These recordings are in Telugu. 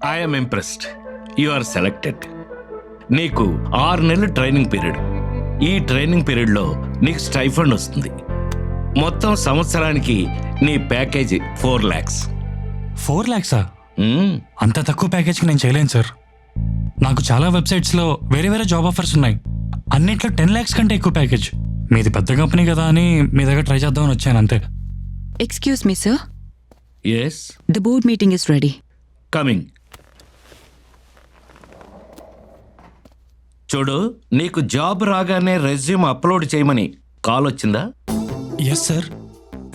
I'm impressed. You are selected. నీకు 6 నెలలు ట్రైనింగ్ పీరియడ్. ఈ ట్రైనింగ్ పీరియడ్లో నీకు స్టైఫండ్ వస్తుంది. మొత్తం సంవత్సరానికి నీ ప్యాకేజీ 4 lakhs. 4 lakhs? అంత తక్కువ ప్యాకేజ్కి నేను చేయలేను సార్. నాకు చాలా వెబ్సైట్స్లో వేరే జాబ్ ఆఫర్స్ ఉన్నాయి. అన్నిట్లో 10 lakhs కంటే ఎక్కువ ప్యాకేజ్. మీది పెద్ద కంపెనీ కదా అని మీ దగ్గర ట్రై చేద్దామని వచ్చాను అంతే. Excuse me sir. Yes. The board meeting is ready. Coming. చూడు, నీకు జాబ్ రాగానే రెజ్యూమ్ అప్లోడ్ చేయమని కాల్ వచ్చిందా? Yes sir.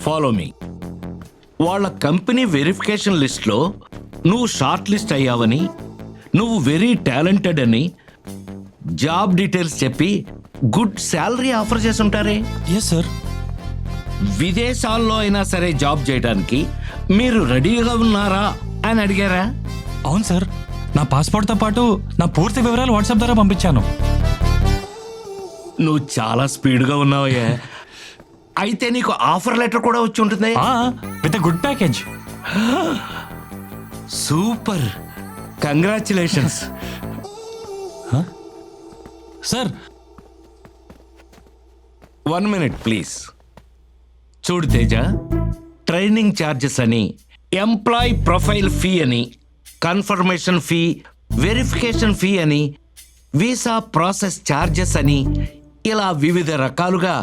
Follow me. వాళ్ళ కంపెనీ వెరిఫికేషన్ లిస్ట్లో నువ్వు షార్ట్ లిస్ట్ అయ్యావని, నువ్వు వెరీ టాలెంటెడ్ అని జాబ్ డీటెయిల్స్ చెప్పి గుడ్ శాలరీ ఆఫర్ చేసి ఉంటారే. Yes sir. విదేశాల్లో అయినా సరే జాబ్ చేయడానికి మీరు రెడీగా ఉన్నారా అని అడిగారా? అవును సార్. నా పాస్పోర్ట్తో పాటు నా పూర్తి వివరాలు వాట్సాప్ ద్వారా పంపించాను. నువ్వు చాలా స్పీడ్గా ఉన్నావయ్యా. అయితే నీకు ఆఫర్ లెటర్ కూడా వచ్చి ఉంటుంది. With good package. Super, congratulations. Sir 1 minute please. చూడు తేజ, ట్రైనింగ్ ఛార్జెస్ అని, ఎంప్లాయ్ ప్రొఫైల్ ఫీ అని, కన్ఫర్మేషన్ ఫీ, వెరిఫికేషన్ ఫీ అని, వీసా ప్రాసెస్ ఛార్జెస్ అని, ఇలా వివిధ రకాలుగా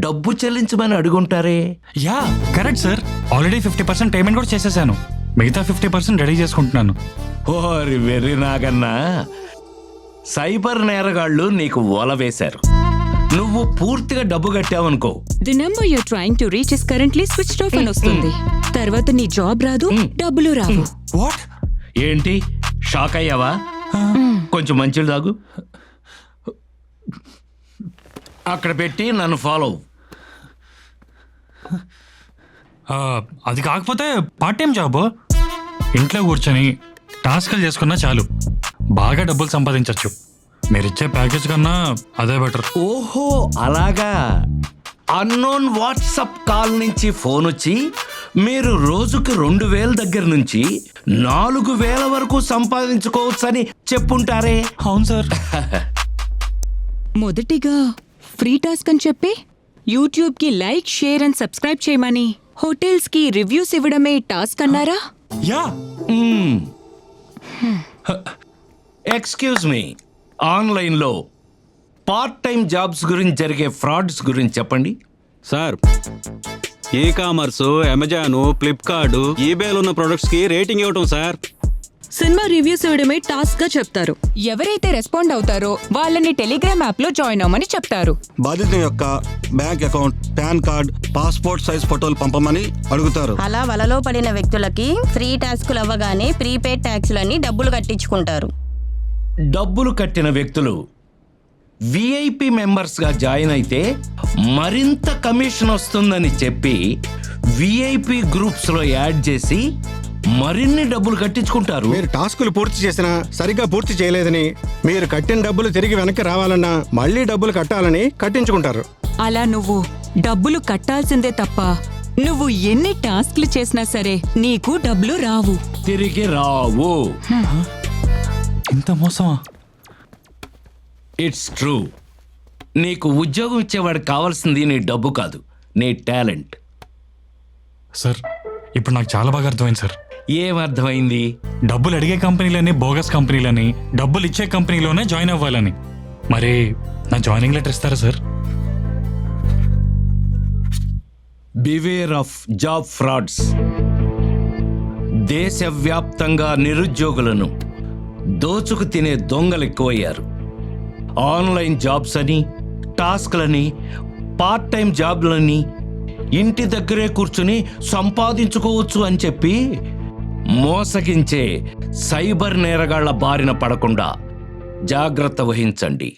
డబ్బు చెల్లించమని అడుగుంటారే. Yeah correct sir. Already 50% payment కూడా చేసేసాను. మిగతా 50% రెడీ చేసుకుంటున్నాను. ఓరి వెర్రి నాగన్నా, సైబర్ నేరగాళ్ళు నీకు ఓల వేశారు. నువ్వు పూర్తిగా డబ్బు కట్టావనుకో, The number you're trying to reach is currently switched off అని వస్తుంది. తర్వాత నీ జాబ్ రాదు, డబ్బులు రావు. వాట్? ఏంటి షాక్ అయ్యావా? కొంచెం మంచిలు తాగు. అక్కడ పెట్టి నన్ను ఫాలో. అది కాకపోతే పార్ట్ టైం జాబ్. ఇంట్లో కూర్చొని టాస్క్లు చేసుకున్నా చాలు, బాగా డబ్బులు సంపాదించవచ్చు. మీరిచ్చే ప్యాకేజ్ కన్నా అదే బెటర్. ఓహో అలాగా. అన్నోన్ వాట్సాప్ కాల్ నుంచి ఫోన్ వచ్చి మీరు రోజుకి 2,000 దగ్గర నుంచి 4,000 వరకు సంపాదించుకోవచ్చని చెప్పుంటారే. అవును సార్. మొదటిగా ఫ్రీ టాస్క్ అని చెప్పి యూట్యూబ్కి లైక్, షేర్ అండ్ సబ్స్క్రైబ్ చేయమని, హోటల్స్కి రివ్యూస్ ఇవ్వడమే టాస్క్ అన్నారా? యా. ఎక్స్క్యూజ్ మీ, ఆన్లైన్లో పార్ట్ టైం జాబ్స్ గురించి జరిగే ఫ్రాడ్స్ గురించి చెప్పండి. Sir, e commerce, Amazon, Flipkart, ఈబేలో ఉన్న ప్రొడక్ట్స్ కి రేటింగ్ ఇవ్వటం సార్. సినిమా రివ్యూస్ ఇవ్వడమే టాస్క్ గా చెప్తారు. ఎవరైతే రెస్పాండ్ అవుతారో వాళ్ళని టెలిగ్రామ్ యాప్ లో జాయిన్ అవ్వమని చెప్తారు. బాధితుని యొక్క bank account, pan card, passport size ఫోటోలు పంపమని అడుగుతారు. అలా వలలో పడిన వ్యక్తులకి ఫ్రీ టాస్కులు అవ్వగానే ప్రీపెయిడ్ ట్యాక్సులని డబ్బులు కట్టించుకుంటారు. డబ్బులు కట్టిన వ్యక్తులు విఐపి మెంబర్స్గా జాయిన్ అయితే మరింత కమిషన్ వస్తుందని చెప్పి విఐపి గ్రూప్స్లో యాడ్ చేసి మరిన్ని డబ్బులు కట్టించుకుంటారు. మీరు టాస్కులు పూర్తి చేసినా సరిగ్గా పూర్తి చేయలేదని, మీరు కట్టిన డబ్బులు తిరిగి వెనక్కి రావాలన్నా మళ్ళీ డబ్బులు కట్టాలని కట్టించుకుంటారు. అలా నువ్వు డబ్బులు కట్టాల్సిందే తప్ప నువ్వు ఎన్ని టాస్క్లు చేసినా సరే నీకు డబ్బులు రావు, తిరిగి రావు. ఇంత మోసమా? It's true. నీకు ఉద్యోగం ఇచ్చేవాడికి కావాల్సింది నీ డబ్బు కాదు, నీ టాలెంట్. సార్, ఇప్పుడు నాకు చాలా బాగా అర్థమైంది సార్. ఏమర్థమైంది? డబ్బులు అడిగే కంపెనీలని బోగస్ కంపెనీలని, డబ్బులు ఇచ్చే కంపెనీలోనే జాయిన్ అవ్వాలని. మరి నా జాయినింగ్ లెటర్ ఇస్తారా sir? Beware of job frauds. దేశవ్యాప్తంగా నిరుద్యోగులను దోచుకు తినే దొంగలు ఎక్కువయ్యారు. ఆన్లైన్ జాబ్స్ అని, టాస్క్లని, పార్ట్ టైం జాబ్లని, ఇంటి దగ్గరే కూర్చుని సంపాదించుకోవచ్చు అని చెప్పి మోసగించే సైబర్ నేరగాళ్ల బారిన పడకుండా జాగ్రత్త వహించండి.